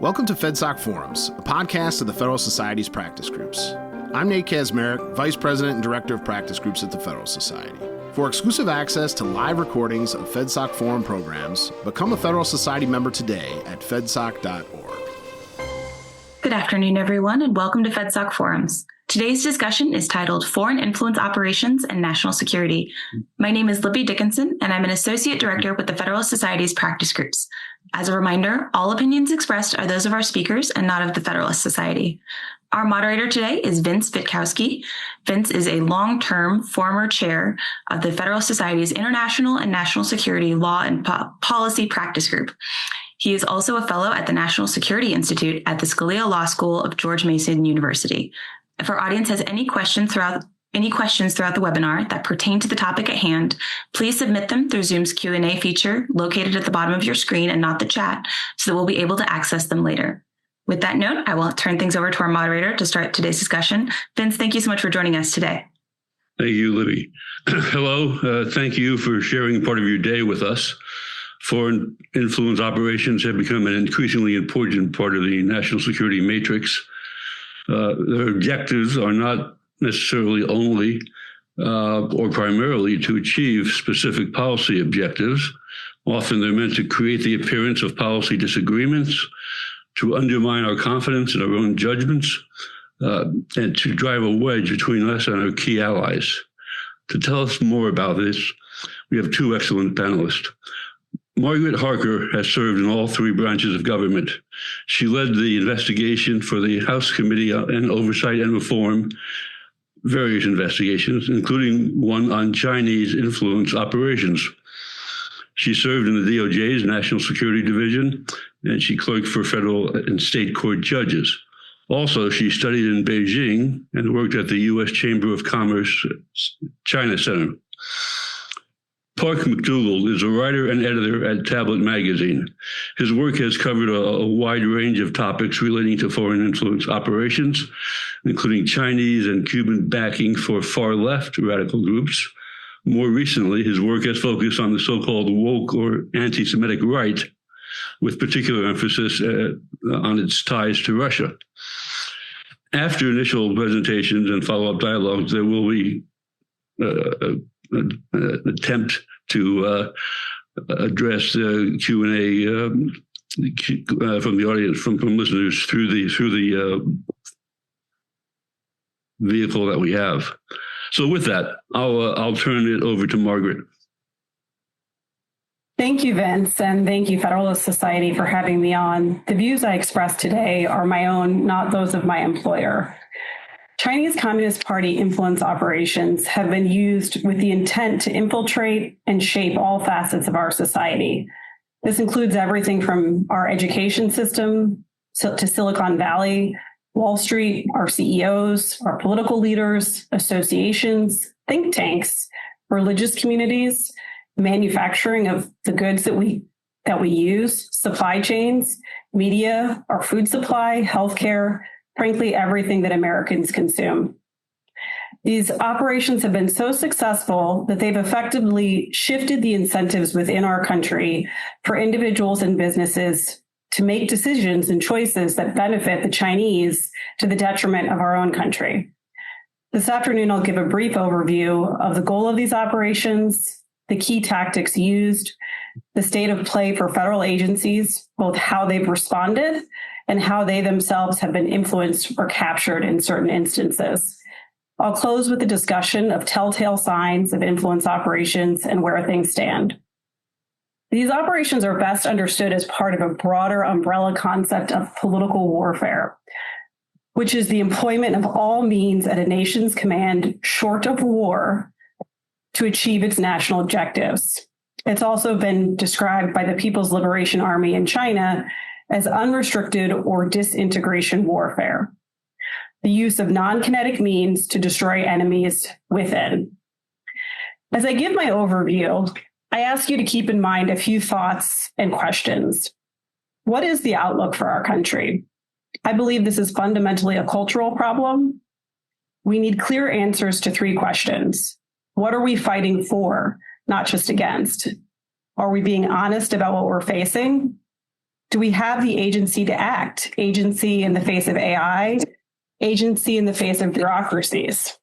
Welcome to FedSoc Forums, a podcast of the Federalist Society's practice groups. I'm Nate Kazmarek, Vice President and Director of Practice Groups at the Federalist Society. For exclusive access to live recordings of FedSoc Forum programs, become a Federalist Society member today at fedsoc.org. Good afternoon, everyone, and welcome to FedSoc Forums. Today's discussion is titled Foreign Influence Operations and National Security. My name is Libby Dickinson, and I'm an Associate Director with the Federalist Society's practice groups. As a reminder, all opinions expressed are those of our speakers and not of the Federalist Society. Our moderator today is Vince Witkowski. Vince is a long-term former chair of the Federalist Society's International and National Security Law and Policy Practice Group. He is also a fellow at the National Security Institute at the Scalia Law School of George Mason University. If our audience has any questions throughout the webinar that pertain to the topic at hand, please submit them through Zoom's Q&A feature located at the bottom of your screen and not the chat, so that we'll be able to access them later. With that note, I will turn things over to our moderator to start today's discussion. Vince, thank you so much for joining us today. Thank you, Libby. Hello, thank you for sharing part of your day with us. Foreign influence operations have become an increasingly important part of the national security matrix. Their objectives are not necessarily only or primarily to achieve specific policy objectives. Often they're meant to create the appearance of policy disagreements, to undermine our confidence in our own judgments, and to drive a wedge between us and our key allies. To tell us more about this, we have two excellent panelists. Margaret Harker has served in all three branches of government. She led the investigation for the House Committee on Oversight and Reform, various investigations, including one on Chinese influence operations. She served in the DOJ's National Security Division, and she clerked for federal and state court judges. Also, she studied in Beijing and worked at the U.S. Chamber of Commerce China Center. Park McDougall is a writer and editor at Tablet Magazine. His work has covered a wide range of topics relating to foreign influence operations, including Chinese and Cuban backing for far-left radical groups. More recently, his work has focused on the so-called woke or anti-Semitic right, with particular emphasis on its ties to Russia. After initial presentations and follow-up dialogues, there will be an attempt to address the Q&A from the audience, from listeners through the vehicle that we have. So with that, I'll turn it over to Margaret. Thank you, Vince, and thank you, Federalist Society, for having me on. The views I express today are my own, not those of my employer. Chinese Communist Party influence operations have been used with the intent to infiltrate and shape all facets of our society. This includes everything from our education system to Silicon Valley, Wall Street, our CEOs, our political leaders, associations, think tanks, religious communities, manufacturing of the goods that we use, supply chains, media, our food supply, healthcare, frankly, everything that Americans consume. These operations have been so successful that they've effectively shifted the incentives within our country for individuals and businesses to make decisions and choices that benefit the Chinese to the detriment of our own country. This afternoon, I'll give a brief overview of the goal of these operations, the key tactics used, the state of play for federal agencies, both how they've responded and how they themselves have been influenced or captured in certain instances. I'll close with a discussion of telltale signs of influence operations and where things stand. These operations are best understood as part of a broader umbrella concept of political warfare, which is the employment of all means at a nation's command, short of war, to achieve its national objectives. It's also been described by the People's Liberation Army in China as unrestricted or disintegration warfare, the use of non-kinetic means to destroy enemies within. As I give my overview, I ask you to keep in mind a few thoughts and questions. What is the outlook for our country? I believe this is fundamentally a cultural problem. We need clear answers to three questions. What are we fighting for, not just against? Are we being honest about what we're facing? Do we have the agency to act? Agency in the face of AI, agency in the face of bureaucracies.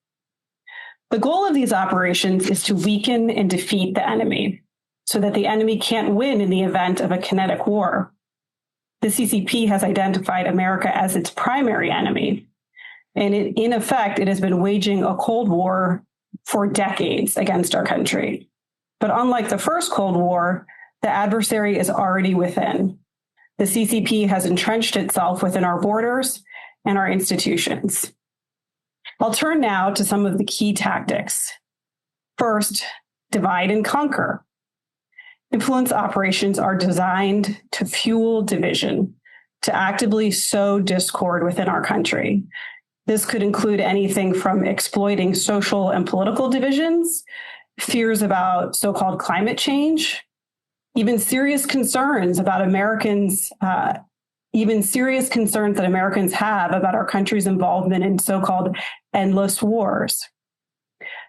The goal of these operations is to weaken and defeat the enemy so that the enemy can't win in the event of a kinetic war. The CCP has identified America as its primary enemy. And in effect, it has been waging a Cold War for decades against our country. But unlike the first Cold War, the adversary is already within. The CCP has entrenched itself within our borders and our institutions. I'll turn now to some of the key tactics. First, divide and conquer. Influence operations are designed to fuel division, to actively sow discord within our country. This could include anything from exploiting social and political divisions, fears about so-called climate change, even serious concerns that Americans have about our country's involvement in so-called endless wars.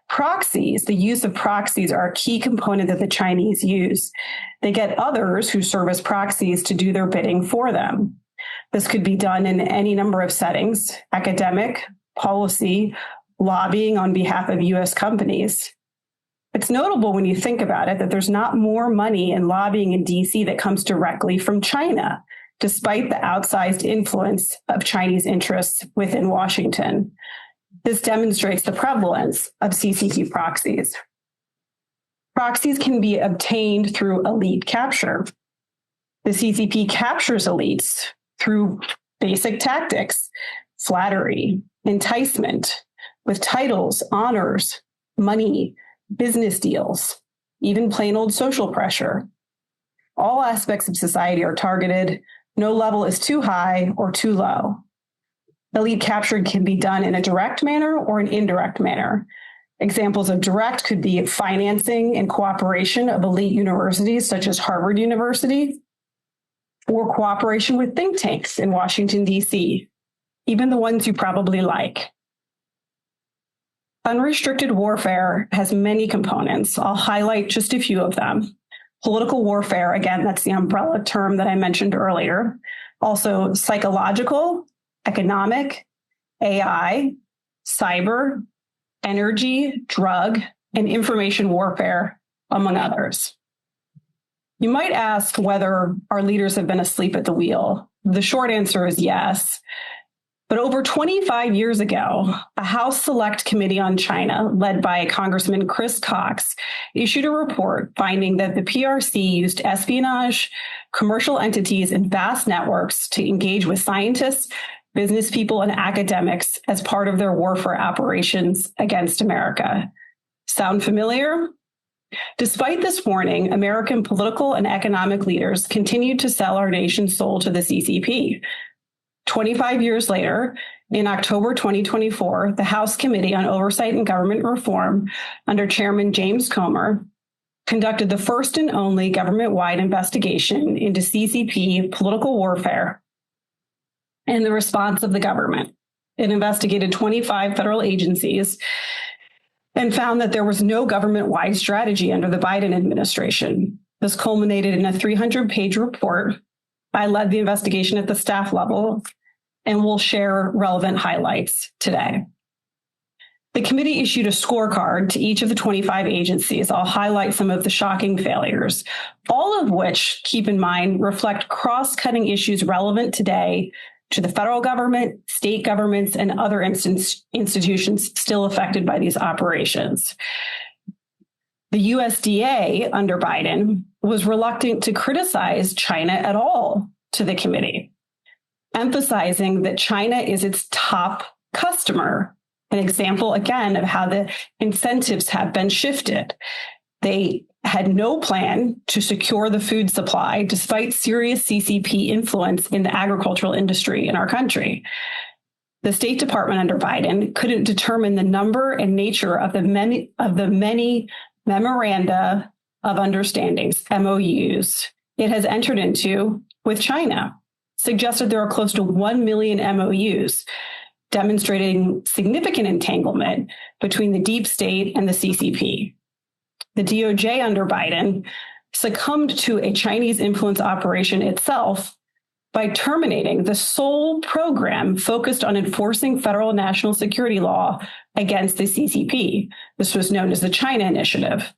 Proxies, the use of proxies, are a key component that the Chinese use. They get others who serve as proxies to do their bidding for them. This could be done in any number of settings: academic, policy, lobbying on behalf of U.S. companies. It's notable when you think about it that there's not more money in lobbying in D.C. that comes directly from China, despite the outsized influence of Chinese interests within Washington. This demonstrates the prevalence of CCP proxies. Proxies can be obtained through elite capture. The CCP captures elites through basic tactics: flattery, enticement, with titles, honors, money, business deals, even plain old social pressure. All aspects of society are targeted. No level is too high or too low. Elite capture can be done in a direct manner or an indirect manner. Examples of direct could be financing and cooperation of elite universities such as Harvard University, or cooperation with think tanks in Washington, D.C., even the ones you probably like. Unrestricted warfare has many components. I'll highlight just a few of them. Political warfare, again, that's the umbrella term that I mentioned earlier. Also psychological, economic, AI, cyber, energy, drug, and information warfare, among others. You might ask whether our leaders have been asleep at the wheel. The short answer is yes. But over 25 years ago, a House Select Committee on China, led by Congressman Chris Cox, issued a report finding that the PRC used espionage, commercial entities, and vast networks to engage with scientists, business people, and academics as part of their warfare operations against America. Sound familiar? Despite this warning, American political and economic leaders continued to sell our nation's soul to the CCP. 25 years later, in October 2024, the House Committee on Oversight and Government Reform, under Chairman James Comer, conducted the first and only government-wide investigation into CCP political warfare and the response of the government. It investigated 25 federal agencies and found that there was no government-wide strategy under the Biden administration. This culminated in a 300-page report. I led the investigation at the staff level and will share relevant highlights today. The committee issued a scorecard to each of the 25 agencies. I'll highlight some of the shocking failures, all of which, keep in mind, reflect cross-cutting issues relevant today to the federal government, state governments, and other institutions still affected by these operations. The USDA under Biden was reluctant to criticize China at all to the committee, emphasizing that China is its top customer. An example, again, of how the incentives have been shifted. They had no plan to secure the food supply despite serious CCP influence in the agricultural industry in our country. The State Department under Biden couldn't determine the number and nature of the many memoranda of understandings, MOUs, it has entered into with China, suggested there are close to 1 million MOUs, demonstrating significant entanglement between the deep state and the CCP. The DOJ under Biden succumbed to a Chinese influence operation itself by terminating the sole program focused on enforcing federal national security law against the CCP. This was known as the China Initiative.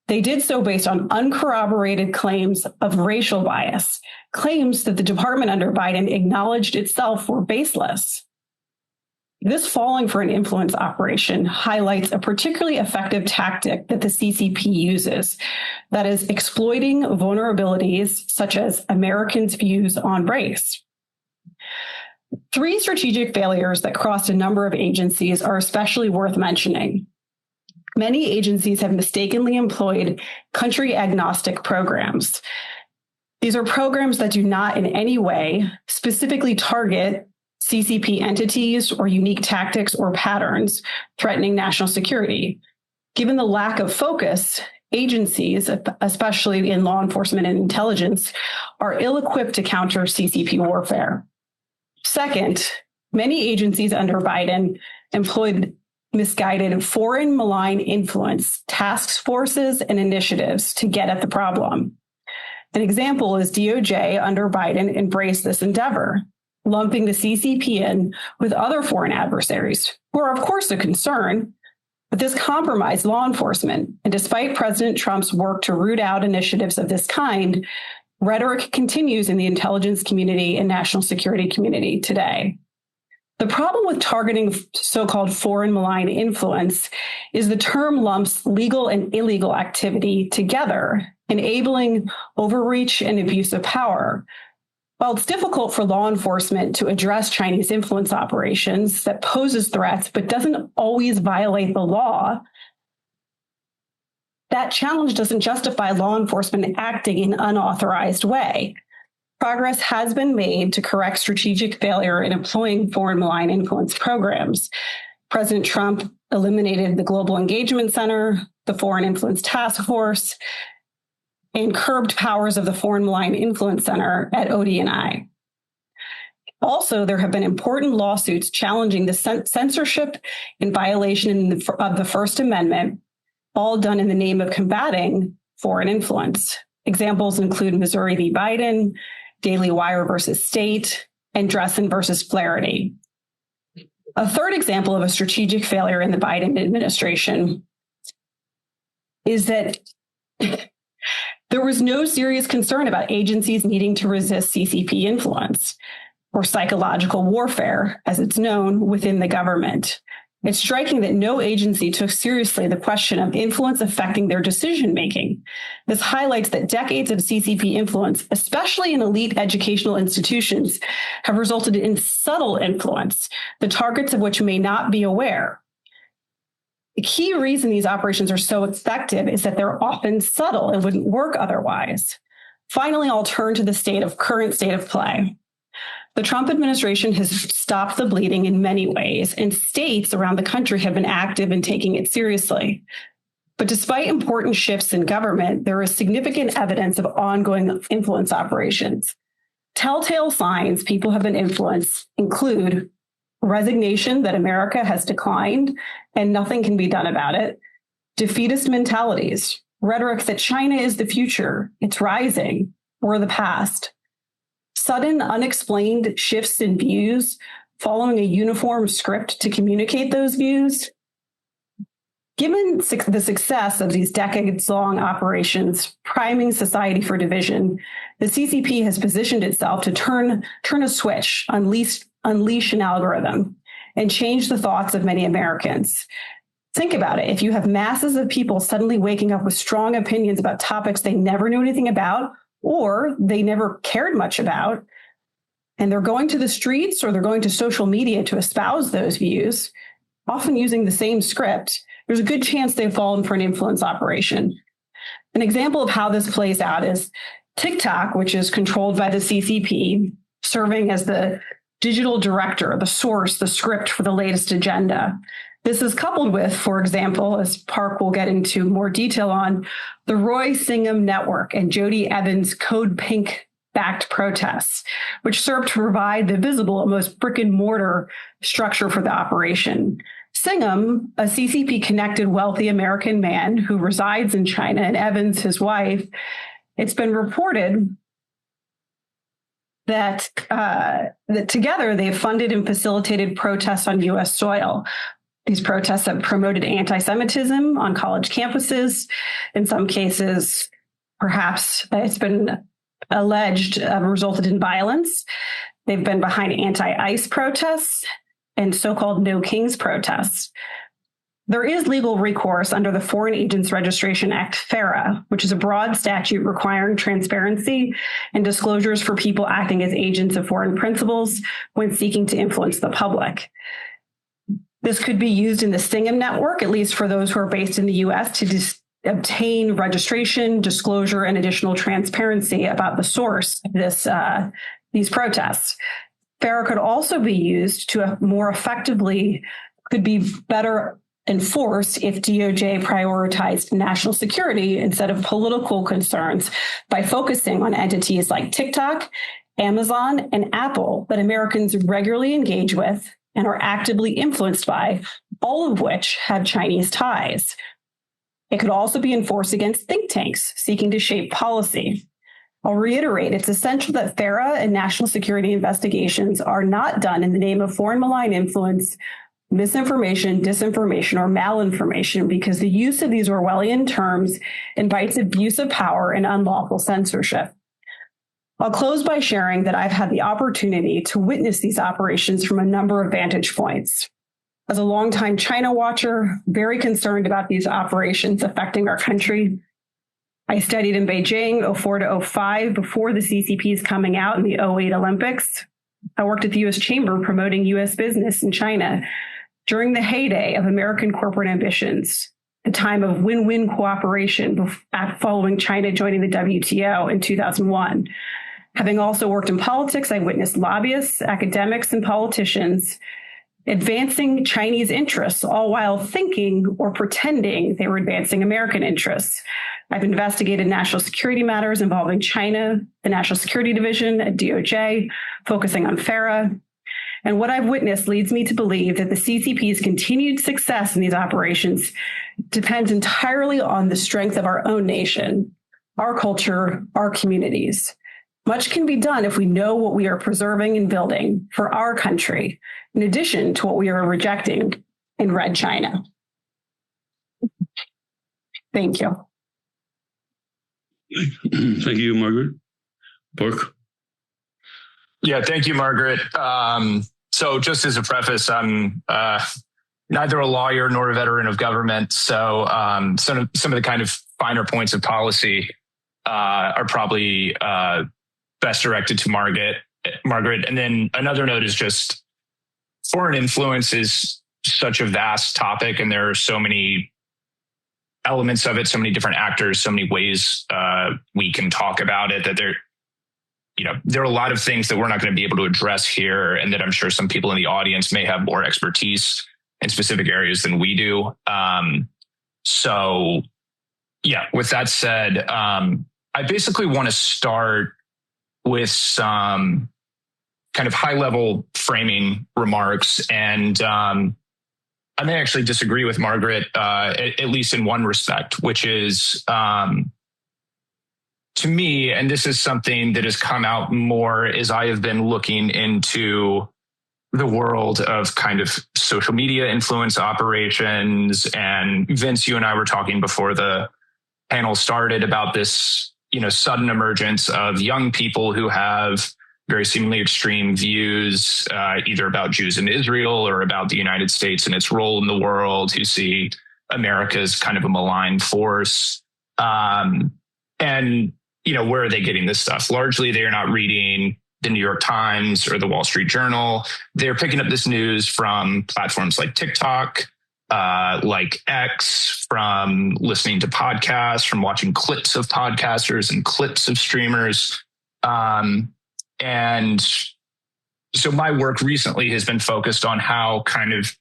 They did so based on uncorroborated claims of racial bias, claims that the department under Biden acknowledged itself were baseless. This falling for an influence operation highlights a particularly effective tactic that the CCP uses, that is exploiting vulnerabilities such as Americans' views on race. 3 strategic failures that crossed a number of agencies are especially worth mentioning. Many agencies have mistakenly employed country-agnostic programs. These are programs that do not in any way specifically target CCP entities or unique tactics or patterns threatening national security. Given the lack of focus, agencies, especially in law enforcement and intelligence, are ill-equipped to counter CCP warfare. Second, many agencies under Biden employed misguided foreign malign influence task forces and initiatives to get at the problem. An example is DOJ under Biden embraced this endeavor, lumping the CCP in with other foreign adversaries, who are of course a concern, but this compromised law enforcement. And despite President Trump's work to root out initiatives of this kind, rhetoric continues in the intelligence community and national security community today. The problem with targeting so-called foreign malign influence is the term lumps legal and illegal activity together, enabling overreach and abuse of power. While it's difficult for law enforcement to address Chinese influence operations that poses threats but doesn't always violate the law, that challenge doesn't justify law enforcement acting in an unauthorized way. Progress has been made to correct strategic failure in employing foreign malign influence programs. President Trump eliminated the Global Engagement Center, the Foreign Influence Task Force, and curbed powers of the Foreign Malign Influence Center at ODNI. Also, there have been important lawsuits challenging the censorship and violation of the First Amendment, all done in the name of combating foreign influence. Examples include Missouri v. Biden, Daily Wire versus State, and Dressen versus Flaherty. A third example of a strategic failure in the Biden administration is that there was no serious concern about agencies needing to resist CCP influence or psychological warfare, as it's known within the government. It's striking that no agency took seriously the question of influence affecting their decision-making. This highlights that decades of CCP influence, especially in elite educational institutions, have resulted in subtle influence, the targets of which may not be aware. The key reason these operations are so effective is that they're often subtle and wouldn't work otherwise. Finally, I'll turn to the current state of play. The Trump administration has stopped the bleeding in many ways, and states around the country have been active in taking it seriously. But despite important shifts in government, there is significant evidence of ongoing influence operations. Telltale signs people have been influenced include resignation that America has declined and nothing can be done about it, defeatist mentalities, rhetoric that China is the future, it's rising, we're the past, sudden unexplained shifts in views following a uniform script to communicate those views. Given the success of these decades-long operations priming society for division, the CCP has positioned itself to turn a switch, unleash an algorithm, and change the thoughts of many Americans. Think about it. If you have masses of people suddenly waking up with strong opinions about topics they never knew anything about, or they never cared much about, and they're going to the streets or they're going to social media to espouse those views, often using the same script, there's a good chance they've fallen for an influence operation. An example of how this plays out is TikTok, which is controlled by the CCP, serving as the digital director, the source, the script for the latest agenda. This is coupled with, for example, as Park will get into more detail on, the Roy Singham Network and Jody Evans' Code Pink-backed protests, which serve to provide the visible and most brick-and-mortar structure for the operation. Singham, a CCP-connected wealthy American man who resides in China, and Evans, his wife, it's been reported that together they've funded and facilitated protests on U.S. soil. These protests have promoted antisemitism on college campuses. In some cases, perhaps it's been alleged resulted in violence. They've been behind anti-ICE protests and so-called No Kings protests. There is legal recourse under the Foreign Agents Registration Act, FARA, which is a broad statute requiring transparency and disclosures for people acting as agents of foreign principals when seeking to influence the public. This could be used in the Stingham network, at least for those who are based in the U.S., to obtain registration, disclosure, and additional transparency about the source of these protests. FARA could also be used to more effectively, could be better enforced if DOJ prioritized national security instead of political concerns by focusing on entities like TikTok, Amazon, and Apple that Americans regularly engage with and are actively influenced by, all of which have Chinese ties. It could also be enforced against think tanks seeking to shape policy. I'll reiterate, it's essential that FARA and national security investigations are not done in the name of foreign malign influence, misinformation, disinformation, or malinformation, because the use of these Orwellian terms invites abuse of power and unlawful censorship. I'll close by sharing that I've had the opportunity to witness these operations from a number of vantage points. As a longtime China watcher, very concerned about these operations affecting our country. I studied in Beijing 2004 to 2005 before the CCP's coming out in the 2008 Olympics. I worked at the U.S. Chamber promoting U.S. business in China during the heyday of American corporate ambitions, the time of win-win cooperation following China joining the WTO in 2001. Having also worked in politics, I witnessed lobbyists, academics, and politicians advancing Chinese interests, all while thinking or pretending they were advancing American interests. I've investigated national security matters involving China, the National Security Division at DOJ, focusing on FARA. And what I've witnessed leads me to believe that the CCP's continued success in these operations depends entirely on the strength of our own nation, our culture, our communities. Much can be done if we know what we are preserving and building for our country, in addition to what we are rejecting in Red China. Thank you. Thank you, Margaret. Bork. Yeah, thank you, Margaret. So just as a preface, I'm neither a lawyer nor a veteran of government. So some of the kind of finer points of policy are probably best directed to Margaret. And then another note is just foreign influence is such a vast topic, and there are so many elements of it, so many different actors, so many ways we can talk about it, that there are a lot of things that we're not going to be able to address here, and that I'm sure some people in the audience may have more expertise in specific areas than we do. So yeah, with that said, I basically want to start with some kind of high-level framing remarks, and I may actually disagree with Margaret, at least in one respect, which is, to me, and this is something that has come out more as I have been looking into the world of kind of social media influence operations. And Vince, you and I were talking before the panel started about this, sudden emergence of young people who have very seemingly extreme views, either about Jews in Israel or about the United States and its role in the world, who see America as kind of a malign force. And, where are they getting this stuff? Largely, they are not reading the New York Times or the Wall Street Journal. They're picking up this news from platforms like TikTok, like X, from listening to podcasts, from watching clips of podcasters and clips of streamers. And so my work recently has been focused on how kind of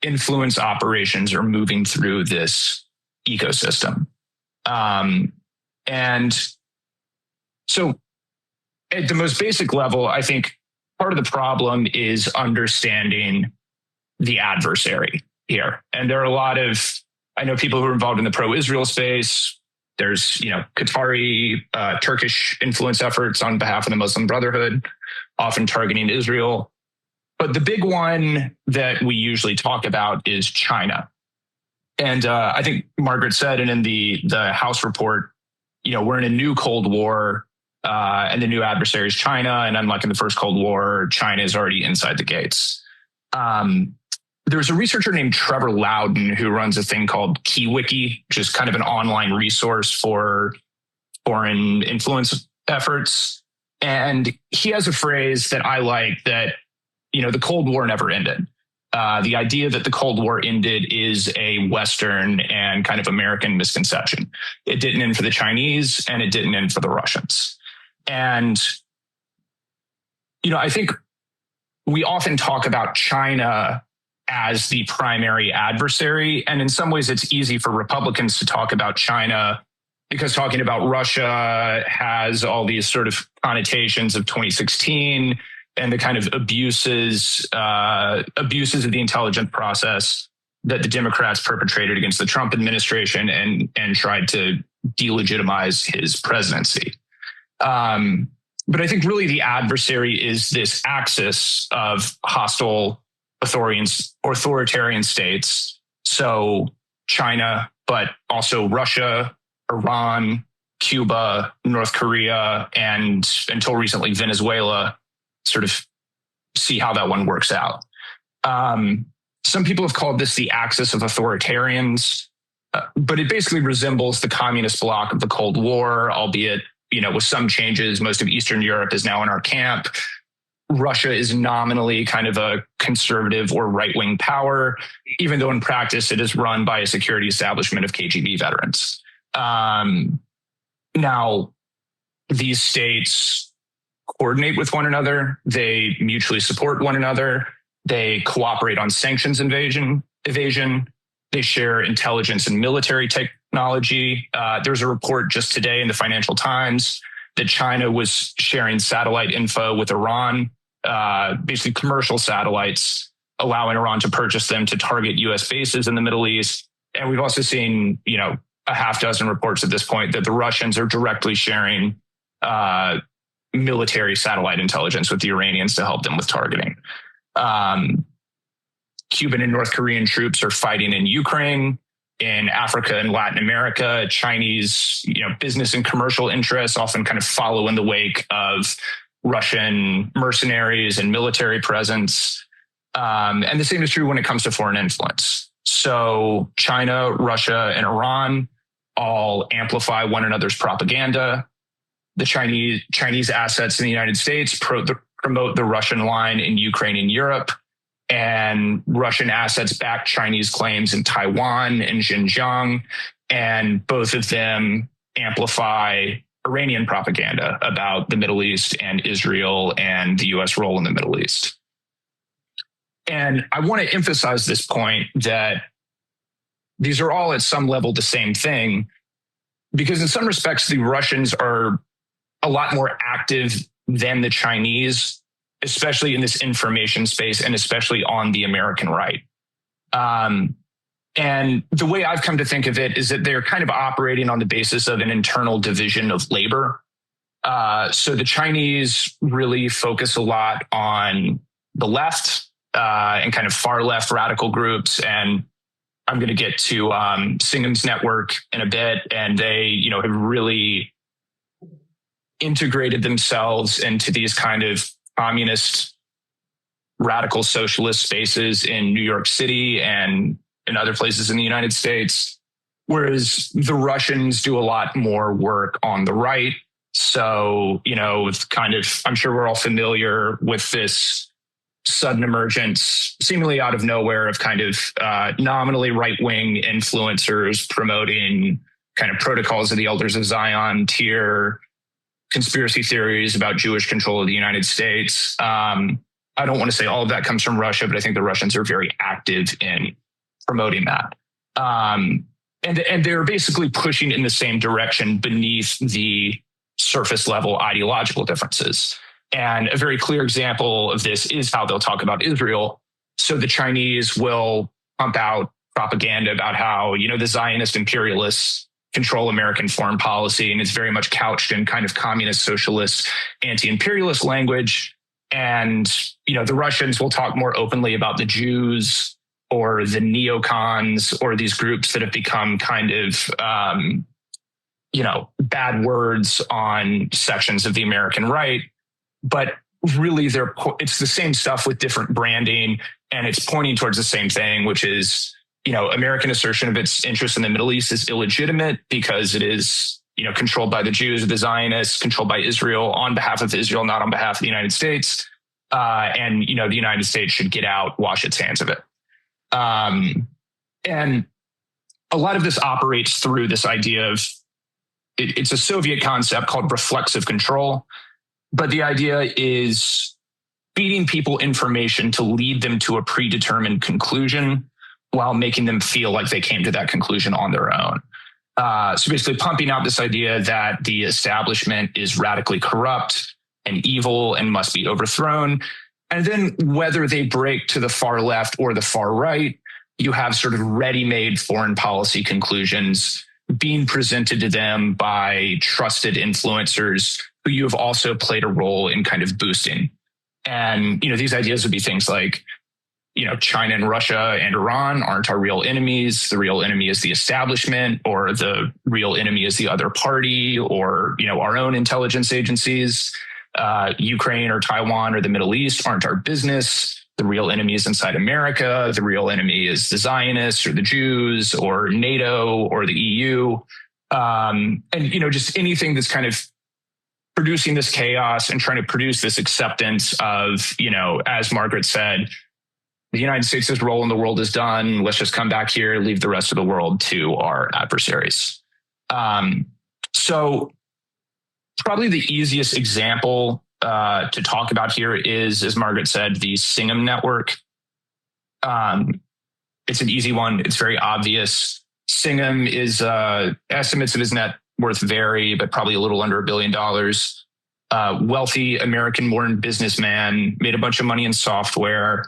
influence operations are moving through this ecosystem. And so at the most basic level, I think part of the problem is understanding the adversary here. And there are I know people who are involved in the pro-Israel space. There's, Qatari, Turkish influence efforts on behalf of the Muslim Brotherhood. often targeting Israel. But the big one that we usually talk about is China. And I think Margaret said, and in the House report, we're in a new Cold War, and the new adversary is China. And unlike in the first Cold War, China is already inside the gates. There's a researcher named Trevor Loudon who runs a thing called KeyWiki, which is kind of an online resource for foreign influence efforts. And he has a phrase that I like that, the Cold War never ended. The idea that the Cold War ended is a Western and kind of American misconception. It didn't end for the Chinese and it didn't end for the Russians. And, I think we often talk about China as the primary adversary. And in some ways, it's easy for Republicans to talk about China because talking about Russia has all these sort of connotations of 2016 and the kind of abuses of the intelligence process that the Democrats perpetrated against the Trump administration and tried to delegitimize his presidency. But I think really the adversary is this axis of hostile authoritarian states. So China, but also Russia, Iran, Cuba, North Korea, and until recently, Venezuela, sort of see how that one works out. Some people have called this the axis of authoritarians, but it basically resembles the communist bloc of the Cold War, albeit, with some changes. Most of Eastern Europe is now in our camp. Russia is nominally kind of a conservative or right-wing power, even though in practice it is run by a security establishment of KGB veterans. Now, these states coordinate with one another. They mutually support one another. They cooperate on sanctions evasion. They share intelligence and military technology. There's a report just today in the Financial Times that China was sharing satellite info with Iran, basically commercial satellites, allowing Iran to purchase them to target U.S. bases in the Middle East. And we've also seen, a half dozen reports at this point that the Russians are directly sharing military satellite intelligence with the Iranians to help them with targeting. Cuban and North Korean troops are fighting in Ukraine, in Africa and Latin America. Chinese, business and commercial interests often kind of follow in the wake of Russian mercenaries and military presence. And the same is true when it comes to foreign influence. So China, Russia, and Iran all amplify one another's propaganda. The Chinese assets in the United States promote the Russian line in Ukraine and Europe, and Russian assets back Chinese claims in Taiwan and Xinjiang, and both of them amplify Iranian propaganda about the Middle East and Israel and the U.S. role in the Middle East. And I want to emphasize this point that these are all at some level the same thing, because in some respects, the Russians are a lot more active than the Chinese, especially in this information space and especially on the American right. And the way I've come to think of it is that they're kind of operating on the basis of an internal division of labor. So the Chinese really focus a lot on the left and kind of far left radical groups. And I'm going to get to Singham's network in a bit. And they, have really integrated themselves into these kind of communist radical socialist spaces in New York City and in other places in the United States, whereas the Russians do a lot more work on the right. So, it's kind of, I'm sure we're all familiar with this sudden emergence, seemingly out of nowhere, of kind of nominally right-wing influencers promoting kind of protocols of the Elders of Zion tier conspiracy theories about Jewish control of the United States. I don't want to say all of that comes from Russia, but I think the Russians are very active in promoting that. And they're basically pushing in the same direction beneath the surface level ideological differences. And a very clear example of this is how they'll talk about Israel. So the Chinese will pump out propaganda about how, the Zionist imperialists control American foreign policy, and it's very much couched in kind of communist, socialist, anti-imperialist language. And, the Russians will talk more openly about the Jews or the neocons or these groups that have become kind of, bad words on sections of the American right. But really, it's the same stuff with different branding, and it's pointing towards the same thing, which is, American assertion of its interest in the Middle East is illegitimate because it is, controlled by the Jews or the Zionists, controlled by Israel on behalf of Israel, not on behalf of the United States. And the United States should get out, wash its hands of it. And a lot of this operates through this idea of, it's a Soviet concept called reflexive control. But the idea is feeding people information to lead them to a predetermined conclusion while making them feel like they came to that conclusion on their own. So basically pumping out this idea that the establishment is radically corrupt and evil and must be overthrown. And then whether they break to the far left or the far right, you have sort of ready-made foreign policy conclusions being presented to them by trusted influencers who you have also played a role in kind of boosting. And, these ideas would be things like, China and Russia and Iran aren't our real enemies. The real enemy is the establishment, or the real enemy is the other party, or, our own intelligence agencies. Ukraine or Taiwan or the Middle East aren't our business. The real enemy is inside America. The real enemy is the Zionists or the Jews or NATO or the EU. And, just anything that's kind of producing this chaos and trying to produce this acceptance of, as Margaret said, the United States' role in the world is done. Let's just come back here, leave the rest of the world to our adversaries. So probably the easiest example to talk about here is, as Margaret said, the Singham network. It's an easy one. It's very obvious. Singham is estimates of his net worth vary, but probably a little under $1 billion. Wealthy American-born businessman, made a bunch of money in software.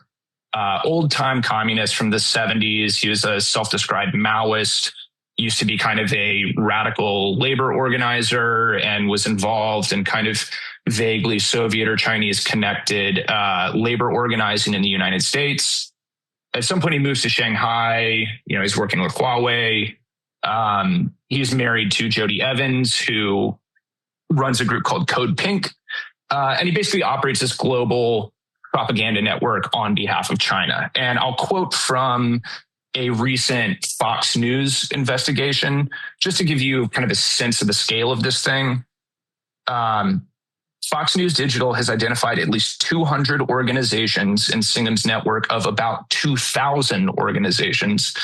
Old-time communist from the 70s. He was a self-described Maoist. Used to be kind of a radical labor organizer and was involved in kind of vaguely Soviet or Chinese connected labor organizing in the United States. At some point, he moves to Shanghai. He's working with Huawei. He's married to Jody Evans, who runs a group called Code Pink. And he basically operates this global propaganda network on behalf of China. And I'll quote from a recent Fox News investigation, just to give you kind of a sense of the scale of this thing. Fox News Digital has identified at least 200 organizations in Singham's network of about 2,000 organizations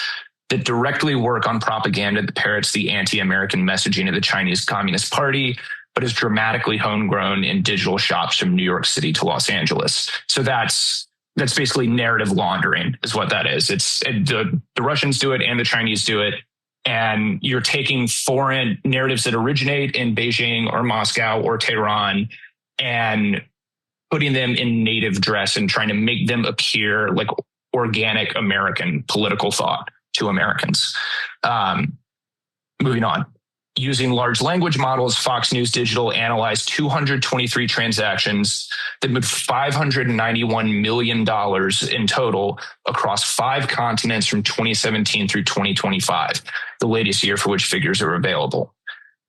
that directly work on propaganda that parrots the anti-American messaging of the Chinese Communist Party, but is dramatically homegrown in digital shops from New York City to Los Angeles. So that's basically narrative laundering is what that is. It's the Russians do it and the Chinese do it. And you're taking foreign narratives that originate in Beijing or Moscow or Tehran and putting them in native dress and trying to make them appear like organic American political thought to Americans. Moving on. Using large language models, Fox News Digital analyzed 223 transactions that moved $591 million in total across 5 continents from 2017 through 2025, the latest year for which figures are available.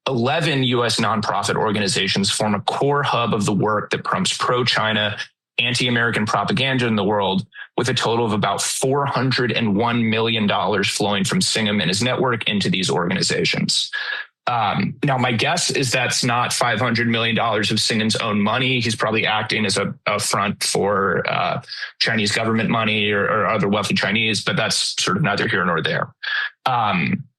11 U.S. nonprofit organizations form a core hub of the work that prompts pro-China, anti-American propaganda in the world, with a total of about $401 million flowing from Singham and his network into these organizations. Now, my guess is that's not $500 million of Singham's own money. He's probably acting as a front for Chinese government money or other wealthy Chinese, but that's sort of neither here nor there.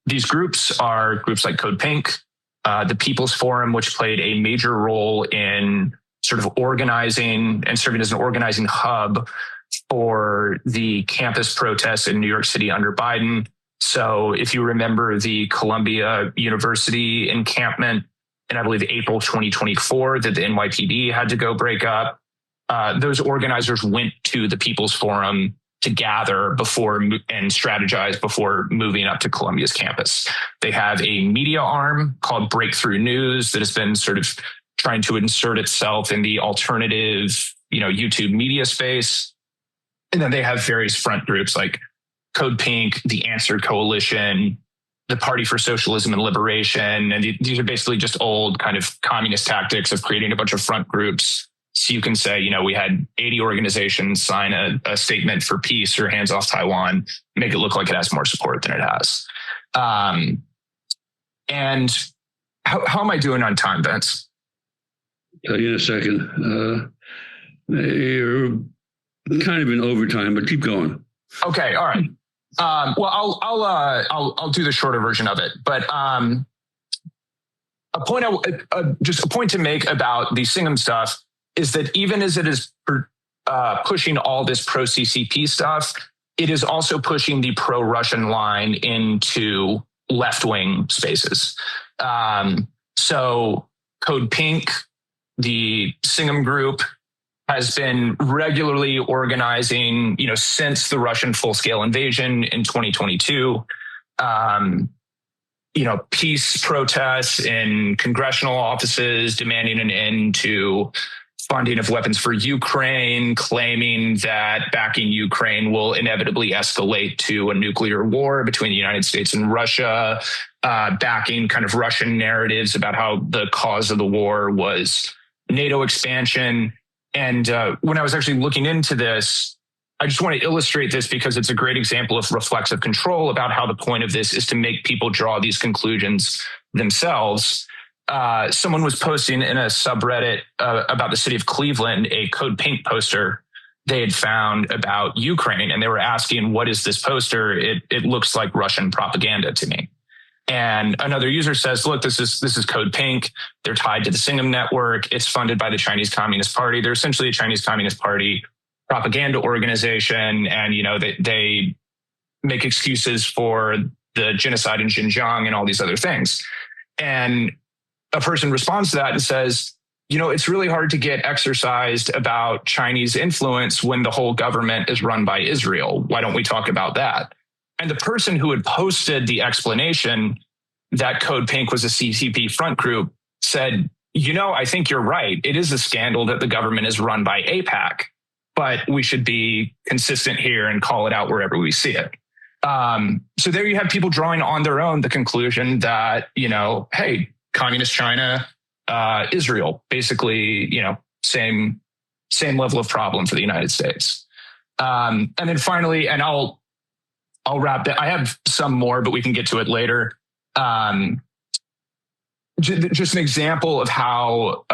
These groups are groups like Code Pink, the People's Forum, which played a major role in sort of organizing and serving as an organizing hub for the campus protests in New York City under Biden. So if you remember the Columbia University encampment in, I believe, April 2024, that the NYPD had to go break up, those organizers went to the People's Forum to gather before and strategize before moving up to Columbia's campus. They have a media arm called Breakthrough News that has been sort of trying to insert itself in the alternative YouTube media space. And then they have various front groups like Code Pink, the Answer Coalition, the Party for Socialism and Liberation. And these are basically just old kind of communist tactics of creating a bunch of front groups. So you can say, we had 80 organizations sign a statement for peace or hands off Taiwan, make it look like it has more support than it has. And how am I doing on time, Vince? Tell you in a second. You're kind of in overtime, but keep going. Okay, all right. Well, I'll do the shorter version of it. But a point to make about the Singham stuff is that even as it is pushing all this pro-CCP stuff, it is also pushing the pro-Russian line into left-wing spaces. So Code Pink, the Singham group, has been regularly organizing, since the Russian full-scale invasion in 2022, peace protests in congressional offices demanding an end to funding of weapons for Ukraine, claiming that backing Ukraine will inevitably escalate to a nuclear war between the United States and Russia, backing kind of Russian narratives about how the cause of the war was NATO expansion. And when I was actually looking into this, I just want to illustrate this because it's a great example of reflexive control about how the point of this is to make people draw these conclusions themselves. Someone was posting in a subreddit about the city of Cleveland, a Code Pink poster they had found about Ukraine. And they were asking, what is this poster? It looks like Russian propaganda to me. And another user says, look, this is Code Pink. They're tied to the Singham network. It's funded by the Chinese Communist Party. They're essentially a Chinese Communist Party propaganda organization. And, they make excuses for the genocide in Xinjiang and all these other things. And a person responds to that and says, it's really hard to get exercised about Chinese influence when the whole government is run by Israel. Why don't we talk about that? And the person who had posted the explanation that Code Pink was a CCP front group said, I think you're right. It is a scandal that the government is run by AIPAC, but we should be consistent here and call it out wherever we see it. So there you have people drawing on their own the conclusion that, hey, communist China, Israel, basically, same level of problem for the United States. And then finally, and I'll wrap that. I have some more, but we can get to it later. Just an example of how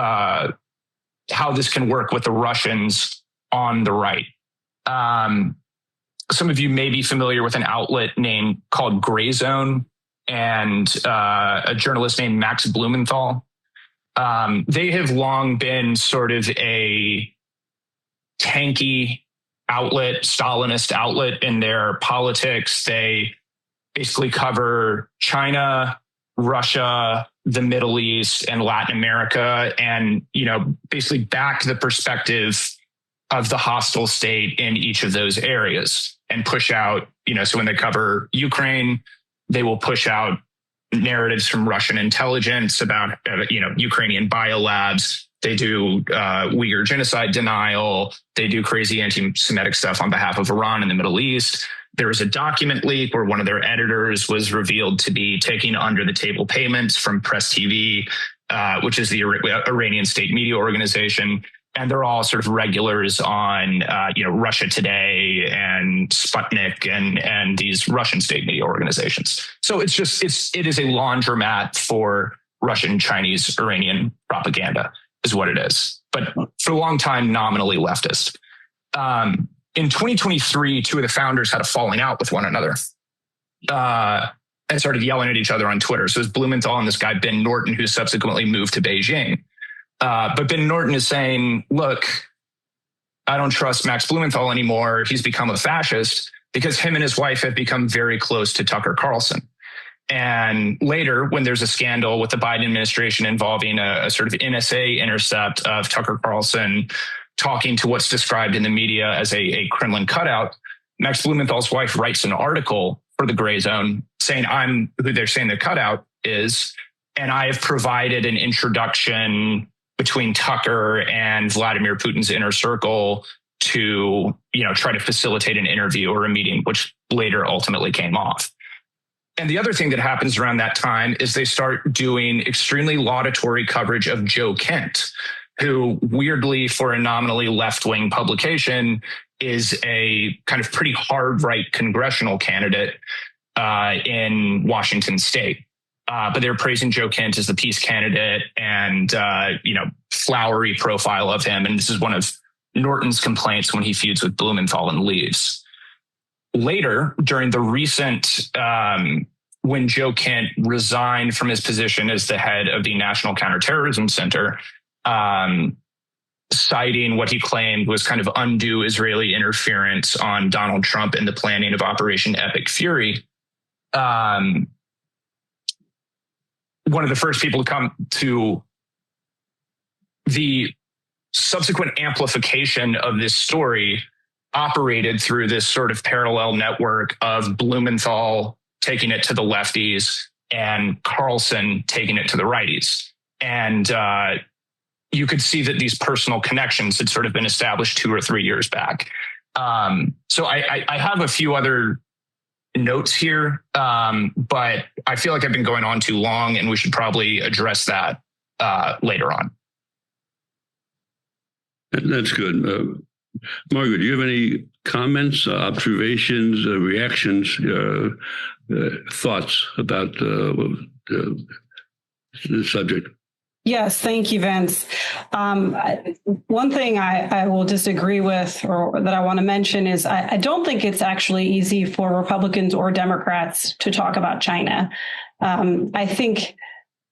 this can work with the Russians on the right. Some of you may be familiar with an outlet called Gray Zone and a journalist named Max Blumenthal. They have long been sort of a tanky outlet, Stalinist outlet in their politics. They basically cover China, Russia, the Middle East, and Latin America, and, basically back the perspective of the hostile state in each of those areas and push out, so when they cover Ukraine, they will push out narratives from Russian intelligence about, Ukrainian biolabs. They do Uyghur genocide denial. They do crazy anti-Semitic stuff on behalf of Iran in the Middle East. There was a document leak where one of their editors was revealed to be taking under the table payments from Press TV, which is the Iranian state media organization. And they're all sort of regulars on, Russia Today and Sputnik and these Russian state media organizations. So it is a laundromat for Russian, Chinese, Iranian propaganda is what it is. But for a long time, nominally leftist. In 2023, two of the founders had a falling out with one another and started yelling at each other on Twitter. So it was Blumenthal and this guy, Ben Norton, who subsequently moved to Beijing. But Ben Norton is saying, look, I don't trust Max Blumenthal anymore. He's become a fascist because him and his wife have become very close to Tucker Carlson. And later, when there's a scandal with the Biden administration involving a sort of NSA intercept of Tucker Carlson talking to what's described in the media as a Kremlin cutout, Max Blumenthal's wife writes an article for the Gray Zone saying, I'm who they're saying the cutout is, and I have provided an introduction between Tucker and Vladimir Putin's inner circle to, try to facilitate an interview or a meeting, which later ultimately came off. And the other thing that happens around that time is they start doing extremely laudatory coverage of Joe Kent, who weirdly, for a nominally left-wing publication, is a kind of pretty hard right congressional candidate in Washington state. But they're praising Joe Kent as the peace candidate and, flowery profile of him. And this is one of Norton's complaints when he feuds with Blumenthal and leaves. Later, during the recent, when Joe Kent resigned from his position as the head of the National Counterterrorism Center, citing what he claimed was kind of undue Israeli interference on Donald Trump in the planning of Operation Epic Fury, one of the first people to come to the subsequent amplification of this story operated through this sort of parallel network of Blumenthal taking it to the lefties and Carlson taking it to the righties. And you could see that these personal connections had sort of been established 2 or 3 years back. So I have a few other notes here, but I feel like I've been going on too long and we should probably address that later on. That's good. Margaret, do you have any comments, observations, reactions, thoughts about the subject? Yes, thank you, Vince. One thing I will disagree with, or that I want to mention, is I don't think it's actually easy for Republicans or Democrats to talk about China. I think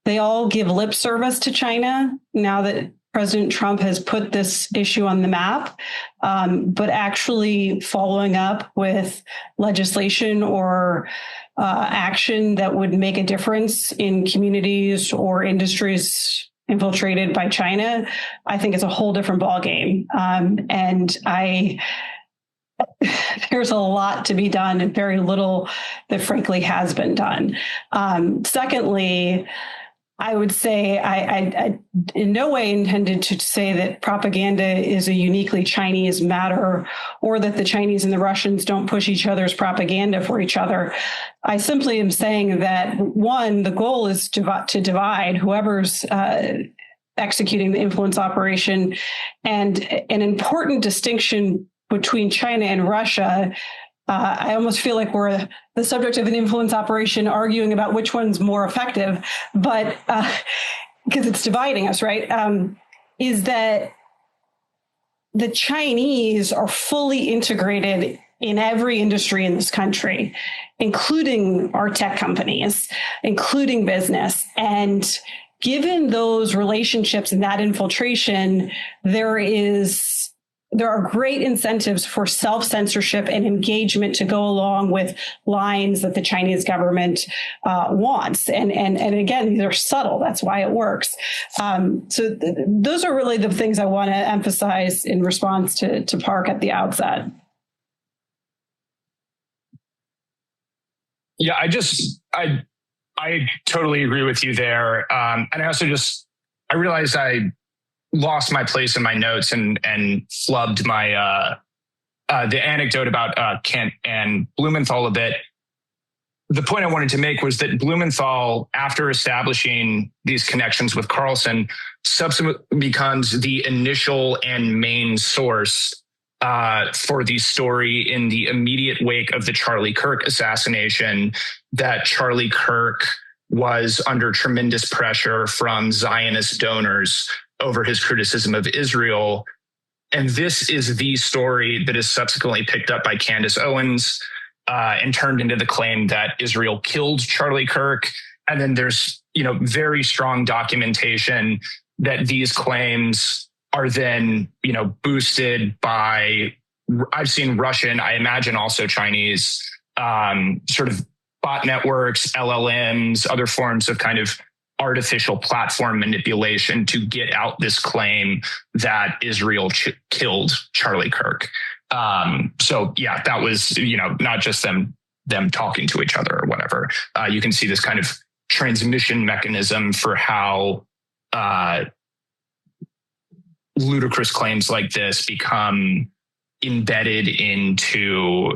they all give lip service to China now that President Trump has put this issue on the map, but actually following up with legislation or action that would make a difference in communities or industries infiltrated by China, I think is a whole different ballgame. And there's a lot to be done and very little that frankly has been done. Secondly, I would say I in no way intended to say that propaganda is a uniquely Chinese matter or that the Chinese and the Russians don't push each other's propaganda for each other. I simply am saying that, one, the goal is to divide whoever's executing the influence operation. And an important distinction between China and Russia, I almost feel like we're the subject of an influence operation arguing about which one's more effective, but because it's dividing us, right? Is that the Chinese are fully integrated in every industry in this country, including our tech companies, including business. And given those relationships and that infiltration, there are great incentives for self-censorship and engagement to go along with lines that the Chinese government wants. And again, they're subtle. That's why it works. So those are really the things I want to emphasize in response to Park at the outset. Yeah, I totally agree with you there. And I also I realized I lost my place in my notes and flubbed my the anecdote about Kent and Blumenthal a bit. The point I wanted to make was that Blumenthal, after establishing these connections with Carlson, subsequently becomes the initial and main source for the story in the immediate wake of the Charlie Kirk assassination, that Charlie Kirk was under tremendous pressure from Zionist donors over his criticism of Israel. And this is the story that is subsequently picked up by Candace Owens and turned into the claim that Israel killed Charlie Kirk. And then there's, very strong documentation that these claims are then, boosted by, I've seen Russian, I imagine also Chinese, sort of bot networks, LLMs, other forms of kind of artificial platform manipulation to get out this claim that Israel killed Charlie Kirk. So yeah, that was, not just them talking to each other or whatever. You can see this kind of transmission mechanism for how ludicrous claims like this become embedded into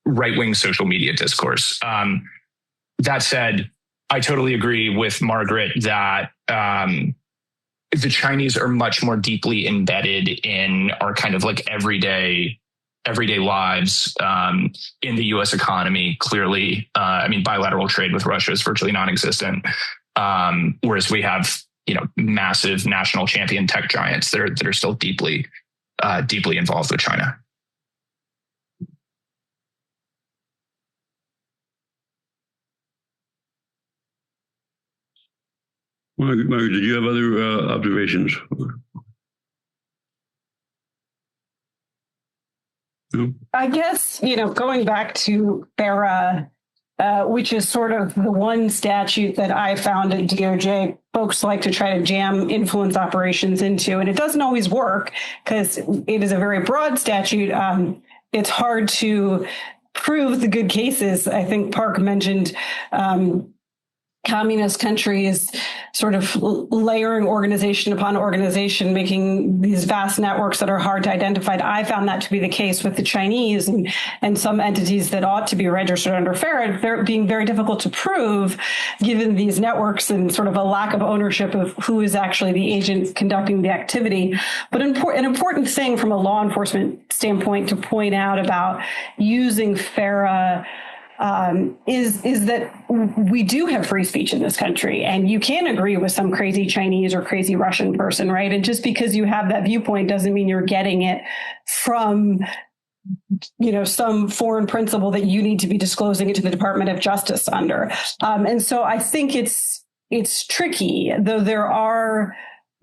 right-wing social media discourse. That said, I totally agree with Margaret that the Chinese are much more deeply embedded in our kind of like everyday lives in the U.S. economy. Clearly, bilateral trade with Russia is virtually non-existent, whereas we have massive national champion tech giants that are still deeply involved with China. Margaret, did you have other observations? No? I guess, going back to FARA, which is sort of the one statute that I found at DOJ, folks like to try to jam influence operations into, and it doesn't always work because it is a very broad statute. It's hard to prove the good cases. I think Park mentioned communist countries sort of layering organization upon organization, making these vast networks that are hard to identify. I found that to be the case with the Chinese and some entities that ought to be registered under FARA. They're being very difficult to prove given these networks and sort of a lack of ownership of who is actually the agent conducting the activity. But an important thing from a law enforcement standpoint to point out about using FARA is that we do have free speech in this country, and you can agree with some crazy Chinese or crazy Russian person, right? And just because you have that viewpoint doesn't mean you're getting it from, some foreign principle that you need to be disclosing it to the Department of Justice under. And so I think it's tricky, though there are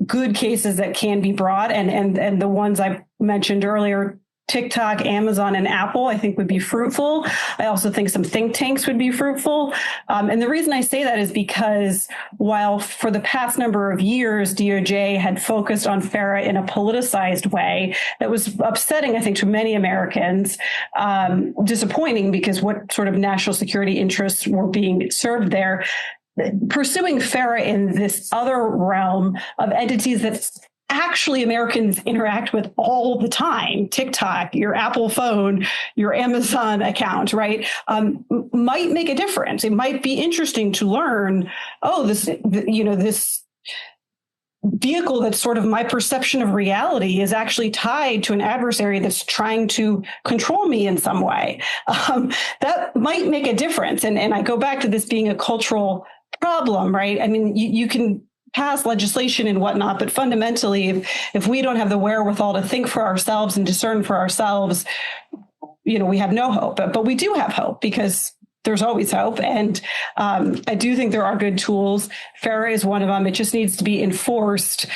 good cases that can be brought, and the ones I mentioned earlier, TikTok, Amazon, and Apple, I think would be fruitful. I also think some think tanks would be fruitful. And the reason I say that is because while for the past number of years, DOJ had focused on FARA in a politicized way that was upsetting, I think, to many Americans, disappointing because what sort of national security interests were being served there, pursuing FARA in this other realm of entities that actually Americans interact with all the time, TikTok, your Apple phone, your Amazon account, right, might make a difference. It might be interesting to learn, this vehicle that's sort of my perception of reality is actually tied to an adversary that's trying to control me in some way. That might make a difference. And I go back to this being a cultural problem, right? I mean, you can pass legislation and whatnot, but fundamentally, if we don't have the wherewithal to think for ourselves and discern for ourselves, we have no hope. But we do have hope because there's always hope. And I do think there are good tools. FARA is one of them. It just needs to be enforced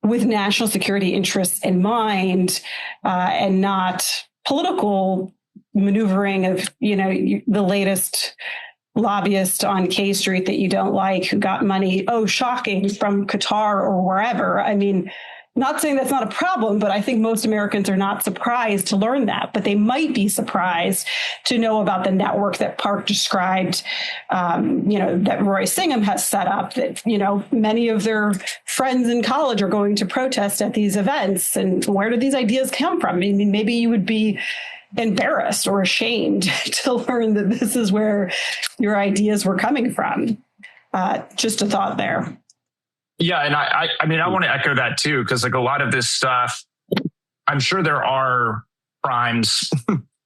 with national security interests in mind, and not political maneuvering of, the latest lobbyist on K Street that you don't like who got money, shocking, from Qatar or wherever. I mean, not saying that's not a problem, but I think most Americans are not surprised to learn that, but they might be surprised to know about the network that Park described, that Roy Singham has set up, that, many of their friends in college are going to protest at these events. And where do these ideas come from? I mean, maybe you would be embarrassed or ashamed to learn that this is where your ideas were coming from. Just a thought there. Yeah, and I want to echo that too, because like a lot of this stuff, I'm sure there are crimes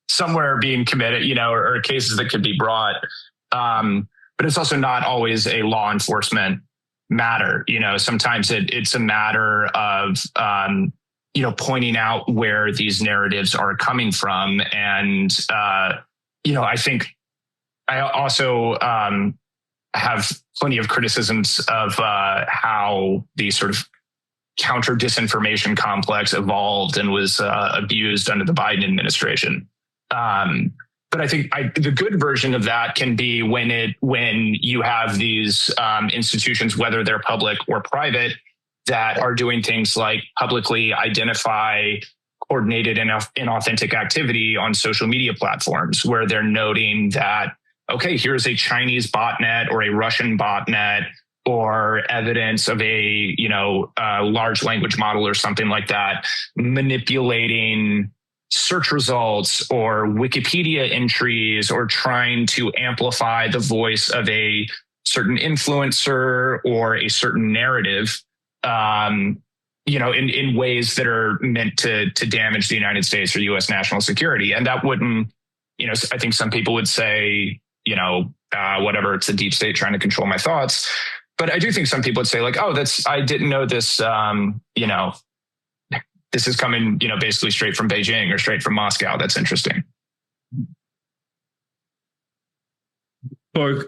somewhere being committed, or cases that could be brought, but it's also not always a law enforcement matter. Sometimes it's a matter of pointing out where these narratives are coming from. And, I think I also have plenty of criticisms of how the sort of counter disinformation complex evolved and was abused under the Biden administration. But I think the good version of that can be when you have these institutions, whether they're public or private, that are doing things like publicly identify coordinated and inauthentic activity on social media platforms, where they're noting that, okay, here's a Chinese botnet or a Russian botnet or evidence of a large language model or something like that manipulating search results or Wikipedia entries or trying to amplify the voice of a certain influencer or a certain narrative, in ways that are meant to damage the United States or U.S. national security. And that wouldn't, I think some people would say, whatever, it's the deep state trying to control my thoughts. But I do think some people would say like, oh, I didn't know this, this is coming, basically straight from Beijing or straight from Moscow. That's interesting. Or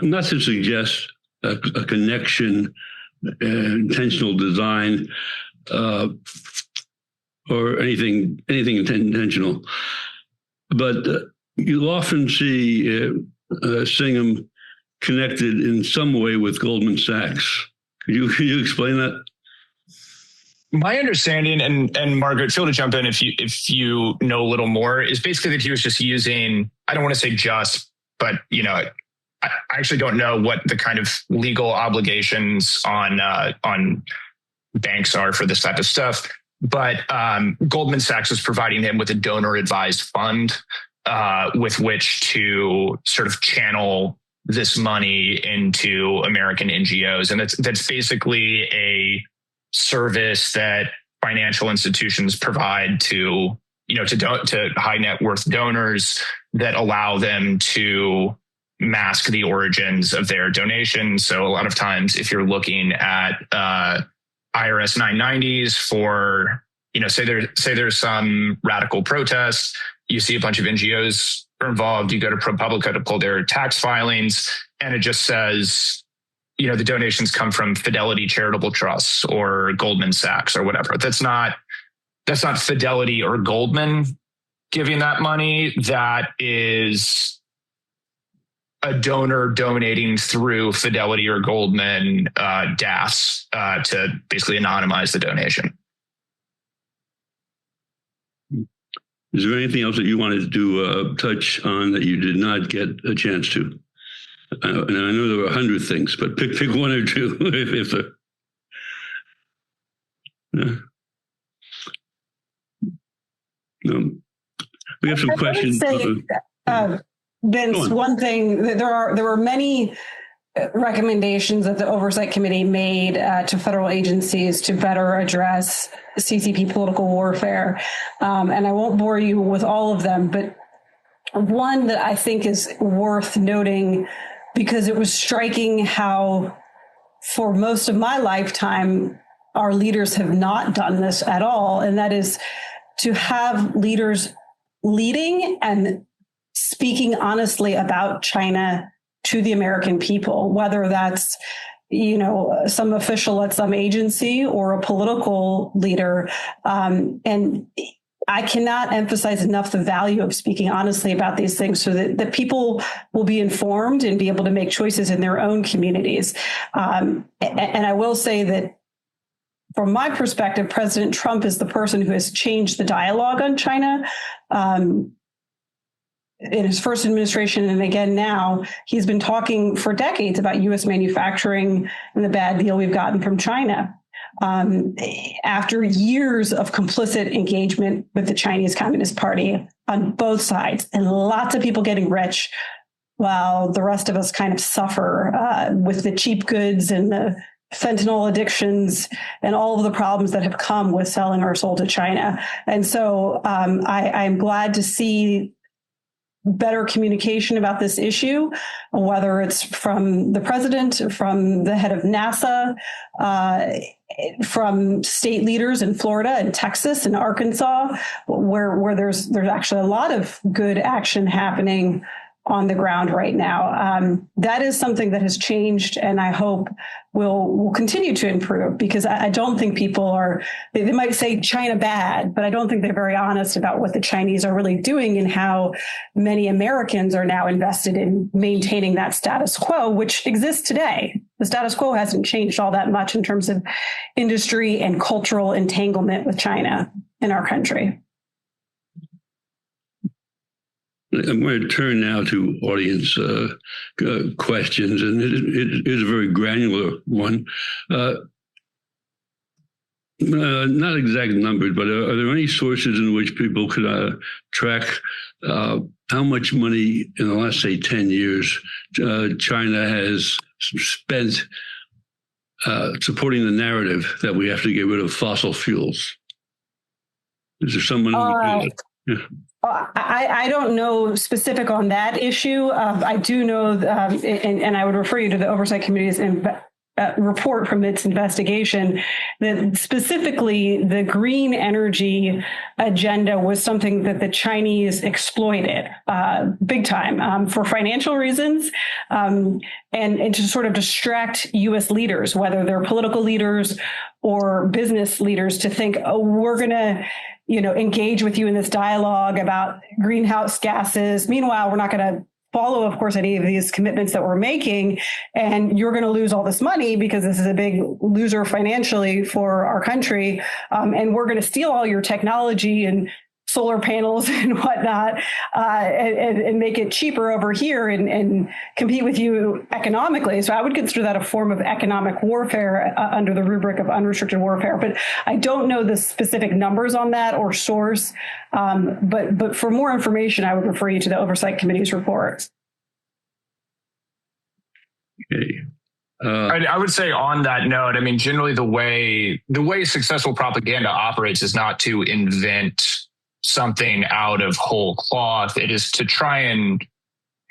not to suggest a connection, intentional design, or anything intentional, but you often see Singham connected in some way with Goldman Sachs. Could you explain that? My understanding, and Margaret, feel to jump in if you know a little more, is basically that he was just using, I don't want to say just, but I actually don't know what the kind of legal obligations on banks are for this type of stuff. But Goldman Sachs was providing him with a donor advised fund with which to sort of channel this money into American NGOs. And that's basically a service that financial institutions provide to high net worth donors that allow them to mask the origins of their donations. So a lot of times, if you're looking at IRS 990s for, say there's some radical protest, you see a bunch of NGOs are involved, you go to ProPublica to pull their tax filings, and it just says, the donations come from Fidelity Charitable Trusts or Goldman Sachs or whatever. That's not Fidelity or Goldman giving that money. That is a donor donating through Fidelity or Goldman DAFs to basically anonymize the donation. Is there anything else that you wanted to touch on that you did not get a chance to? And I know there were 100 things, but pick one or two if there. Yeah. We have some questions. Vince, one thing, there were many recommendations that the Oversight Committee made to federal agencies to better address CCP political warfare. And I won't bore you with all of them, but one that I think is worth noting, because it was striking how for most of my lifetime, our leaders have not done this at all. And that is to have leaders leading and speaking honestly about China to the American people, whether that's, some official at some agency or a political leader. And I cannot emphasize enough the value of speaking honestly about these things so that people will be informed and be able to make choices in their own communities. And I will say that from my perspective, President Trump is the person who has changed the dialogue on China. In his first administration, and again now, he's been talking for decades about U.S. manufacturing and the bad deal we've gotten from China. After years of complicit engagement with the Chinese Communist Party on both sides, and lots of people getting rich, while the rest of us kind of suffer with the cheap goods and the fentanyl addictions and all of the problems that have come with selling our soul to China. And so I'm glad to see better communication about this issue, whether it's from the president, from the head of NASA, from state leaders in Florida and Texas and Arkansas, where there's actually a lot of good action happening on the ground right now. That is something that has changed, and I hope will continue to improve, because I don't think people they might say China bad, but I don't think they're very honest about what the Chinese are really doing and how many Americans are now invested in maintaining that status quo, which exists today. The status quo hasn't changed all that much in terms of industry and cultural entanglement with China in our country. I'm going to turn now to audience questions, and it is a very granular one. Not exact numbers, but are there any sources in which people could track how much money in the last, say, 10 years China has spent supporting the narrative that we have to get rid of fossil fuels? Is there someone who yeah. I don't know specific on that issue. I do know, and I would refer you to the Oversight Committee's report from its investigation, that specifically the green energy agenda was something that the Chinese exploited big time for financial reasons, and to sort of distract U.S. leaders, whether they're political leaders or business leaders, to think, oh, we're going to engage with you in this dialogue about greenhouse gases. Meanwhile, we're not going to follow, of course, any of these commitments that we're making, and you're going to lose all this money because this is a big loser financially for our country, and we're going to steal all your technology and solar panels and whatnot, and make it cheaper over here and compete with you economically. So I would consider that a form of economic warfare under the rubric of unrestricted warfare. But I don't know the specific numbers on that or source. But for more information, I would refer you to the Oversight Committee's report. Okay. I would say on that note, I mean, generally the way successful propaganda operates is not to invent something out of whole cloth. It is to try and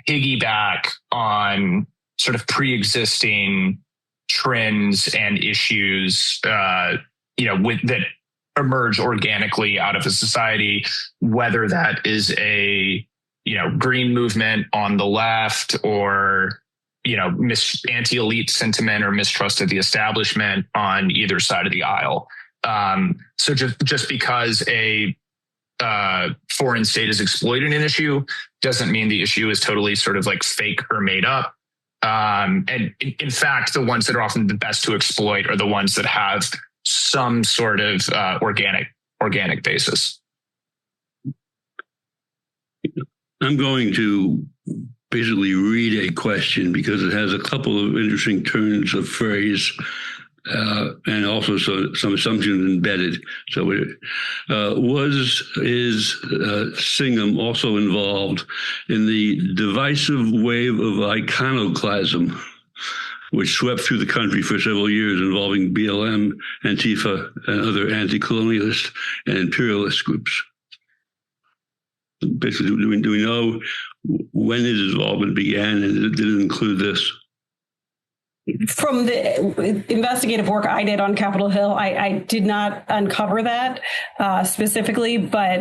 piggyback on sort of pre-existing trends and issues, that emerge organically out of a society, whether that is a, green movement on the left or, anti-elite sentiment or mistrust of the establishment on either side of the aisle. So just because a foreign state is exploiting an issue doesn't mean the issue is totally sort of like fake or made up. And in fact, the ones that are often the best to exploit are the ones that have some sort of organic basis. I'm going to basically read a question because it has a couple of interesting turns of phrase. And also some assumptions embedded. So, is Singham also involved in the divisive wave of iconoclasm, which swept through the country for several years, involving BLM, Antifa, and other anti-colonialist and imperialist groups? Basically, do we know when his involvement began, and did it include this? From the investigative work I did on Capitol Hill, I did not uncover that specifically, but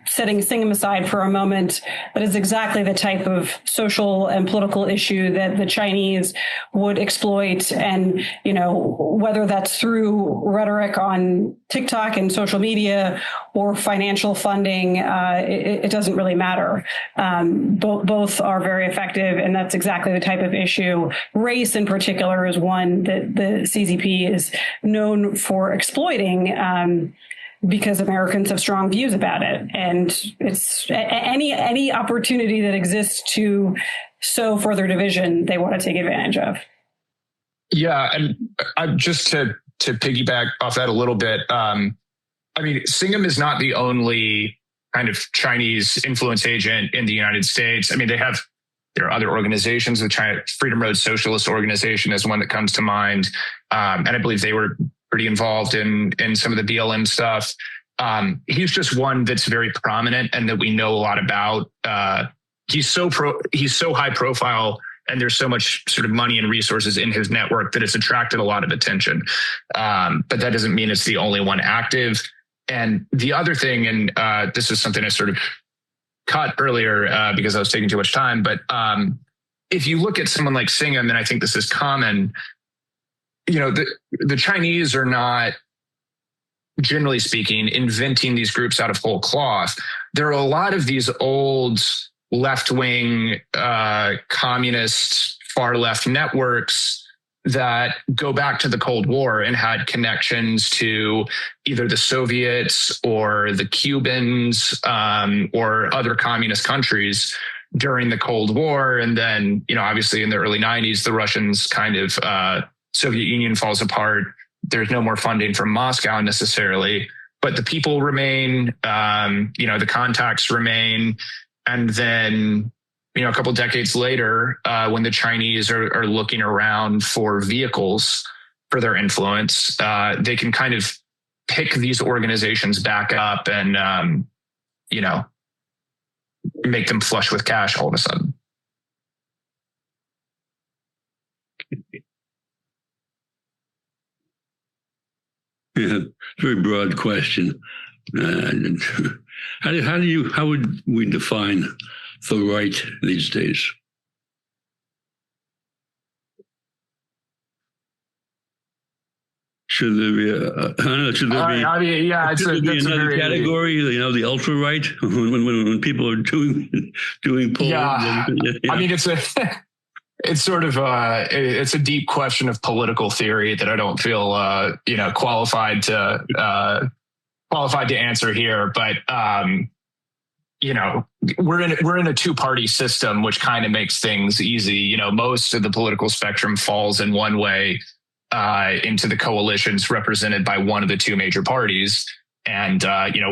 setting Singham aside for a moment, that is exactly the type of social and political issue that the Chinese would exploit. And, whether that's through rhetoric on TikTok and social media or financial funding, it doesn't really matter. Both are very effective, and that's exactly the type of issue. Race in particular is one that the CCP is known for exploiting, because Americans have strong views about it. And it's any opportunity that exists to sow further division, they want to take advantage of. Yeah, and just to piggyback off that a little bit, Singham is not the only kind of Chinese influence agent in the United States. I mean, there are other organizations. The China Freedom Road Socialist Organization is one that comes to mind. And I believe they were pretty involved in some of the BLM stuff. He's just one that's very prominent and that we know a lot about. He's so high profile, and there's so much sort of money and resources in his network that it's attracted a lot of attention. But that doesn't mean it's the only one active. And the other thing, and this is something I sort of cut earlier because I was taking too much time, but if you look at someone like Singham, and I think this is common, the Chinese are not, generally speaking, inventing these groups out of whole cloth. There are a lot of these old left-wing communist far left networks that go back to the Cold War and had connections to either the Soviets or the Cubans or other communist countries during the Cold War. And then, obviously in the early 90s, the Russians Soviet Union falls apart. There's no more funding from Moscow necessarily, but the people remain, the contacts remain. And then, a couple decades later, when the Chinese are looking around for vehicles for their influence, they can kind of pick these organizations back up and, make them flush with cash all of a sudden. Yeah, very broad question. How would we define the right these days? Should there be another category? The ultra right when people are doing polls. Yeah. I mean, it's sort of it's a deep question of political theory that I don't feel qualified to answer here. But we're in a two-party system, which kind of makes things easy. Most of the political spectrum falls in one way into the coalitions represented by one of the two major parties, and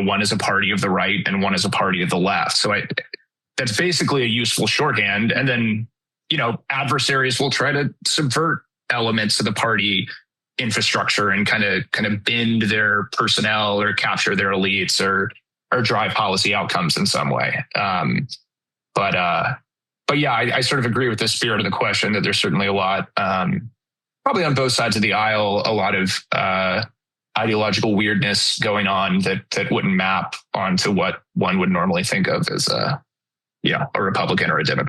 one is a party of the right and one is a party of the left. So that's basically a useful shorthand. And then adversaries will try to subvert elements of the party infrastructure and kind of bend their personnel or capture their elites or drive policy outcomes in some way. But yeah, I sort of agree with the spirit of the question that there's certainly a lot, probably on both sides of the aisle, a lot of ideological weirdness going on that wouldn't map onto what one would normally think of as a Republican or a Democrat.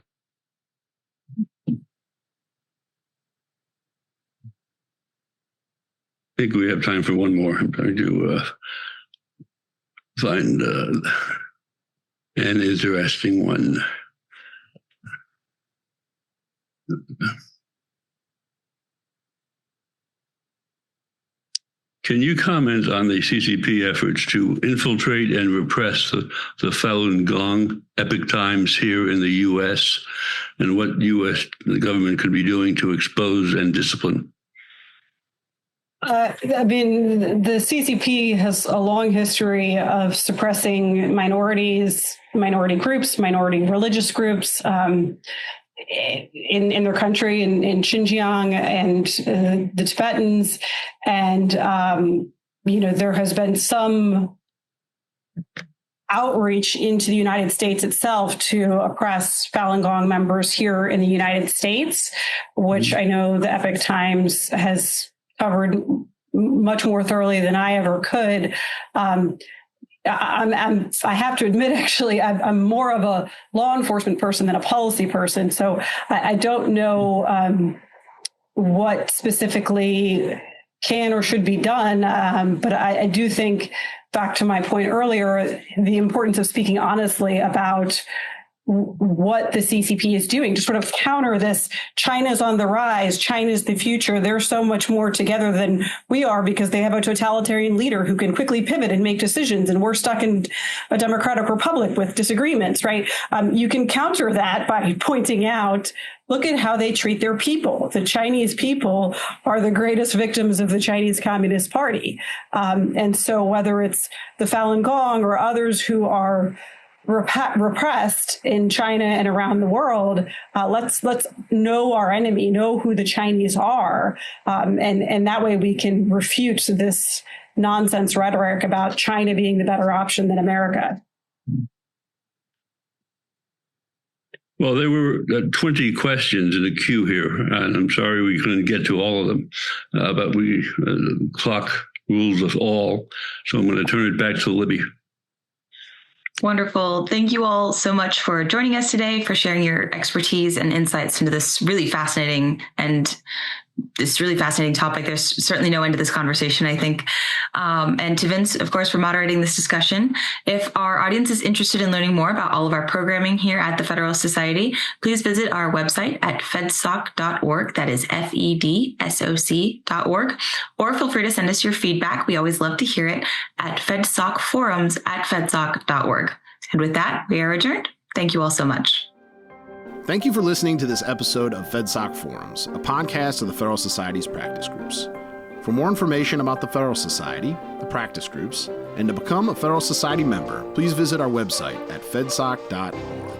I think we have time for one more. I'm trying to find an interesting one. Can you comment on the CCP efforts to infiltrate and repress the Falun Gong epic times here in the U.S. and what U.S. government could be doing to expose and discipline? The CCP has a long history of suppressing minorities, minority groups, minority religious groups in their country, in Xinjiang and the Tibetans. And, there has been some outreach into the United States itself to oppress Falun Gong members here in the United States, which I know the Epoch Times has covered much more thoroughly than I ever could. I have to admit, actually, I'm more of a law enforcement person than a policy person. So I don't know what specifically can or should be done. But I do think, back to my point earlier, the importance of speaking honestly about what the CCP is doing to sort of counter this. China's on the rise. China's the future. They're so much more together than we are because they have a totalitarian leader who can quickly pivot and make decisions. And we're stuck in a democratic republic with disagreements, right? You can counter that by pointing out, look at how they treat their people. The Chinese people are the greatest victims of the Chinese Communist Party. And so whether it's the Falun Gong or others who are repressed in China and around the world, let's know our enemy, know who the Chinese are, and that way we can refute this nonsense rhetoric about China being the better option than America. Well, there were 20 questions in the queue here, and I'm sorry we couldn't get to all of them, but the clock rules us all, so I'm going to turn it back to Libby. Wonderful. Thank you all so much for joining us today, for sharing your expertise and insights into this really fascinating and this really fascinating topic. There's certainly no end to this conversation, I think. And to Vince, of course, for moderating this discussion. If our audience is interested in learning more about all of our programming here at the Federalist Society, please visit our website at fedsoc.org. That is FEDSOC.org. Or feel free to send us your feedback. We always love to hear it at fedsocforums@fedsoc.org. And with that, we are adjourned. Thank you all so much. Thank you for listening to this episode of FedSoc Forums, a podcast of the Federal Society's practice groups. For more information about the Federal Society, the practice groups, and to become a Federal Society member, please visit our website at fedsoc.org.